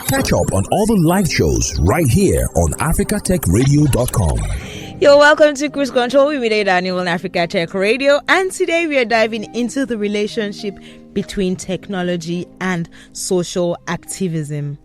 Catch up on all the live shows right here on africatechradio.com. You're welcome to Cruise Control with me, Daniel, on Africa Tech Radio. And today we are diving into the relationship between technology and social activism.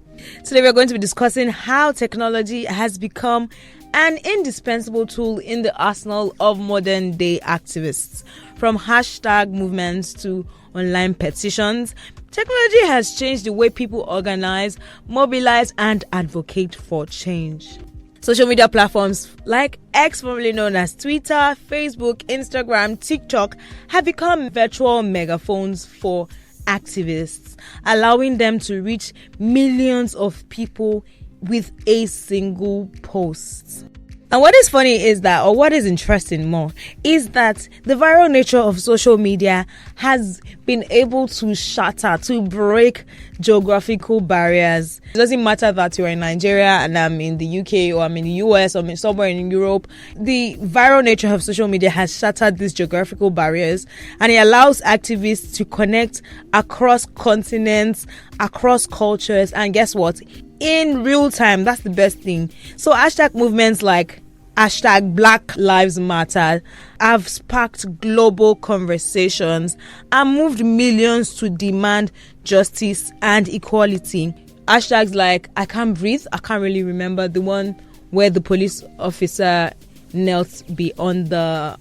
Today we're going to be discussing how technology has become an indispensable tool in the arsenal of modern day activists. From hashtag movements to online petitions, technology has changed the way people organize, mobilize, and advocate for change. Social media platforms like X, formerly known as Twitter, Facebook, Instagram, TikTok, have become virtual megaphones for activists, allowing them to reach millions of people with a single post. And what is funny is that, or what is interesting more, is that the viral nature of social media has been able to shatter, to break geographical barriers. It doesn't matter that you're in Nigeria and I'm in the UK, or I'm in the US, or I'm somewhere in Europe. The viral nature of social media has shattered these geographical barriers, and it allows activists to connect across continents, across cultures, and guess what? In real time. That's the best thing. So hashtag movements like hashtag Black Lives Matter have sparked global conversations and moved millions to demand justice and equality. Hashtags like I Can't Breathe, I can't really remember the one where the police officer knelt beyond the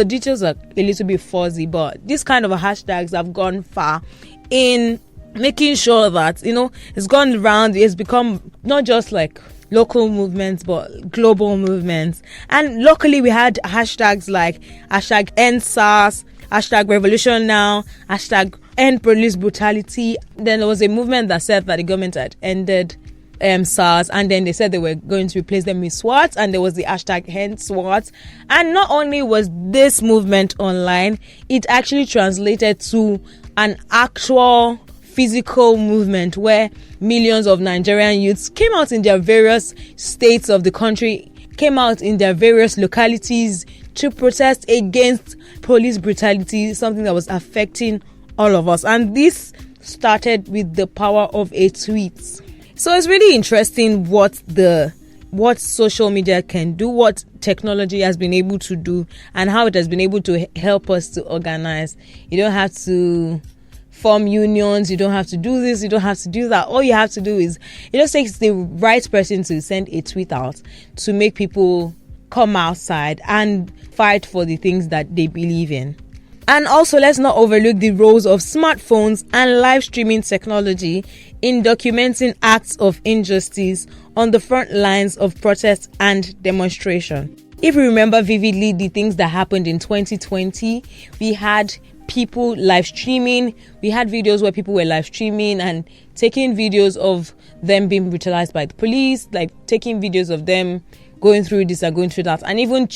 details are a little bit fuzzy, but these kind of hashtags have gone far in making sure that, it's gone around. It's become not just like local movements, but global movements. And locally, we had hashtags like hashtag End SARS, hashtag Revolution Now, hashtag End Police Brutality. Then there was a movement that said that the government had ended SARS, and then they said they were going to replace them with SWAT, and there was the hashtag End SWAT. And not only was this movement online, it actually translated to an actual physical movement where millions of Nigerian youths came out in their various states of the country, came out in their various localities to protest against police brutality, something that was affecting all of us. And this started with the power of a tweet. So it's really interesting what social media can do, what technology has been able to do, and how it has been able to help us to organize. You don't have to form unions, you don't have to do this, you don't have to do that. All you have to do is, it just takes the right person to send a tweet out to make people come outside and fight for the things that they believe in. And also, let's not overlook the roles of smartphones and live streaming technology in documenting acts of injustice on the front lines of protest and demonstration. If we remember vividly the things that happened in 2020, we had people live streaming. We had videos where people were live streaming and taking videos of them being brutalized by the police, like taking videos of them going through this and going through that. And even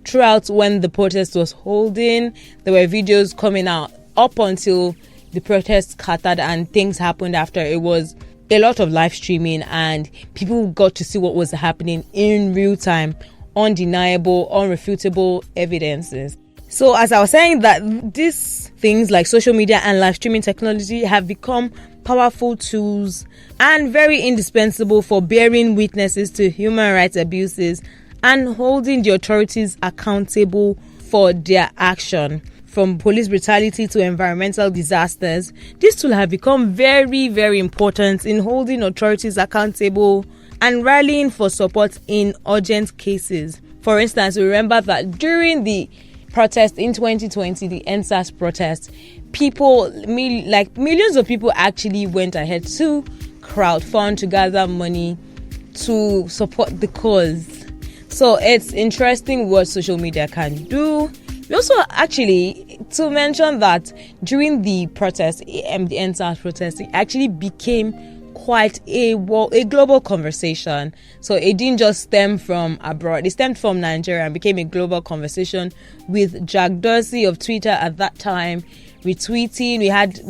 throughout when the protest was holding, there were videos coming out up until the protest scattered and things happened after. It was a lot of live streaming and people got to see what was happening in real time, undeniable, unrefutable evidences. So as I was saying, that these things like social media and live streaming technology have become powerful tools and very indispensable for bearing witnesses to human rights abuses and holding the authorities accountable for their action. From police brutality to environmental disasters, these tools have become very, very important in holding authorities accountable and rallying for support in urgent cases. For instance, we remember that during the protest in 2020, the End SARS protest, millions of people actually went ahead to crowdfund, to gather money to support the cause. So it's interesting what social media can do. We also actually, to mention that during the protest, the End SARS protest, it actually became quite a global conversation. So it didn't just stem from abroad, it stemmed from Nigeria and became a global conversation, with Jack Dorsey of Twitter at that time retweeting. We had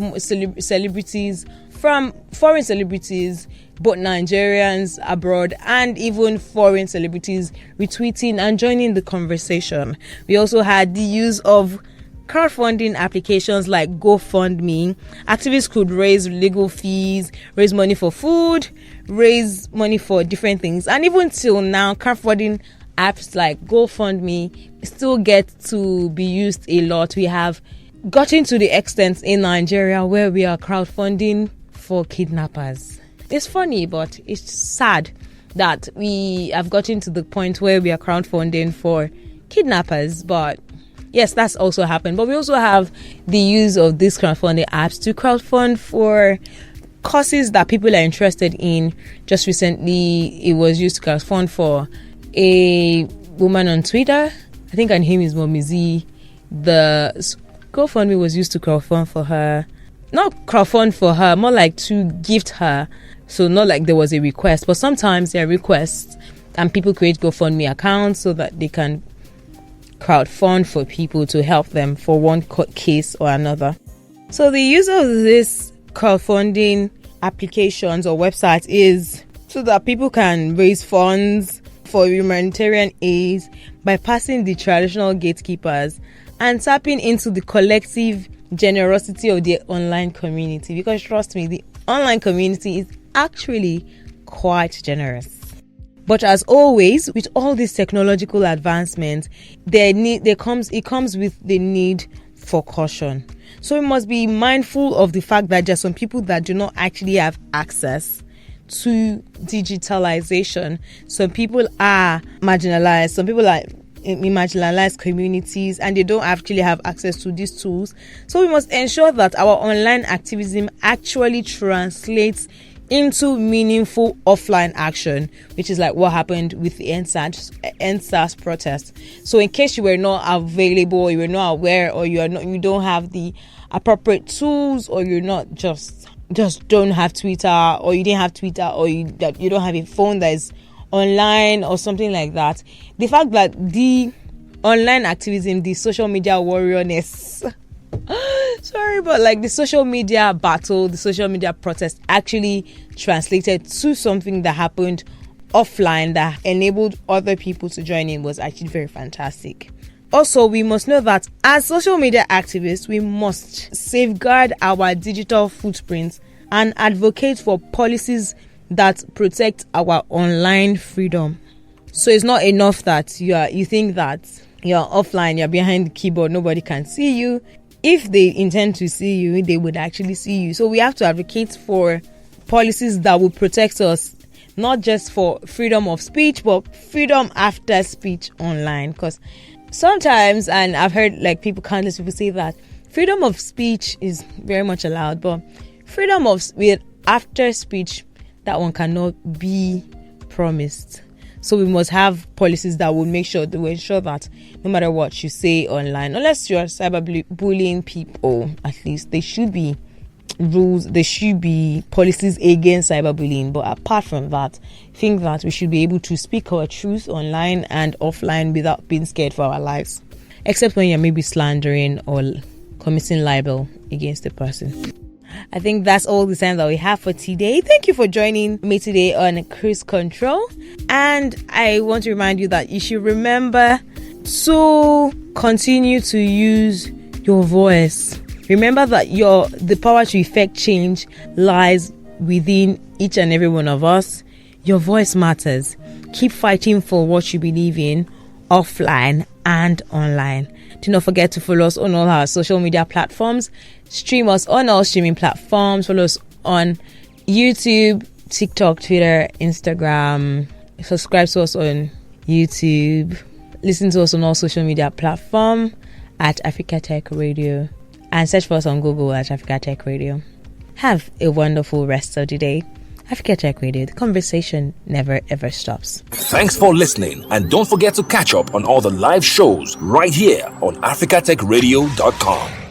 celebrities, from foreign celebrities, both Nigerians abroad and even foreign celebrities, retweeting and joining the conversation. We also had the use of crowdfunding applications like GoFundMe, activists could raise legal fees, raise money for food, raise money for different things. And even till now, crowdfunding apps like GoFundMe still get to be used a lot. We have gotten to the extent in Nigeria where we are crowdfunding for kidnappers. It's funny, but it's sad that we have gotten to the point where we are crowdfunding for kidnappers. But yes, that's also happened. But we also have the use of these crowdfunding apps to crowdfund for causes that people are interested in. Just recently, it was used to crowdfund for a woman on Twitter. I think her name is Momizi. The GoFundMe was used to crowdfund for her. Not crowdfund for her, more like to gift her. So not like there was a request, but sometimes there are requests and people create GoFundMe accounts so that they can crowdfund for people to help them for one case or another. So the use of this crowdfunding applications or websites is so that people can raise funds for humanitarian aid, bypassing the traditional gatekeepers and tapping into the collective generosity of the online community. Because trust me, the online community is actually quite generous. But as always, with all these technological advancements, it comes with the need for caution. So we must be mindful of the fact that there are some people that do not actually have access to digitalization. Some people are marginalized. Some people are in marginalized communities and they don't actually have access to these tools. So we must ensure that our online activism actually translates into meaningful offline action, which is like what happened with the NSAS protest. So in case you were not available, you were not aware, or you don't have the appropriate tools, or you're not just don't have Twitter, or you didn't have Twitter, or you don't have a phone that is online or something like that, the fact that the online activism, the social media warriorness, sorry, but like the social media battle, the social media protest actually translated to something that happened offline that enabled other people to join in was actually very fantastic. Also, we must know that as social media activists, we must safeguard our digital footprints and advocate for policies that protect our online freedom. So it's not enough that you think that you're offline, you're behind the keyboard, nobody can see you. If they intend to see you, they would actually see you. So we have to advocate for policies that will protect us, not just for freedom of speech, but freedom after speech online. Because sometimes, and I've heard like countless people say that freedom of speech is very much allowed, but freedom of after speech, that one cannot be promised. So we must have policies that will ensure that no matter what you say online, unless you are cyberbullying people, at least there should be rules, there should be policies against cyberbullying. But apart from that, I think that we should be able to speak our truth online and offline without being scared for our lives, except when you're maybe slandering or committing libel against the person. I think that's all the time that we have for today. Thank you for joining me today on Cruise Control. And I want to remind you that you should remember to continue to use your voice. Remember that the power to effect change lies within each and every one of us. Your voice matters. Keep fighting for what you believe in, offline and online. Do not forget to follow us on all our social media platforms. Stream us on all streaming platforms. Follow us on YouTube, TikTok, Twitter, Instagram. Subscribe to us on YouTube. Listen to us on all social media platforms at Africa Tech Radio. And search for us on Google at Africa Tech Radio. Have a wonderful rest of the day. Africa Tech Radio, the conversation never ever stops. Thanks for listening, and don't forget to catch up on all the live shows right here on africatechradio.com.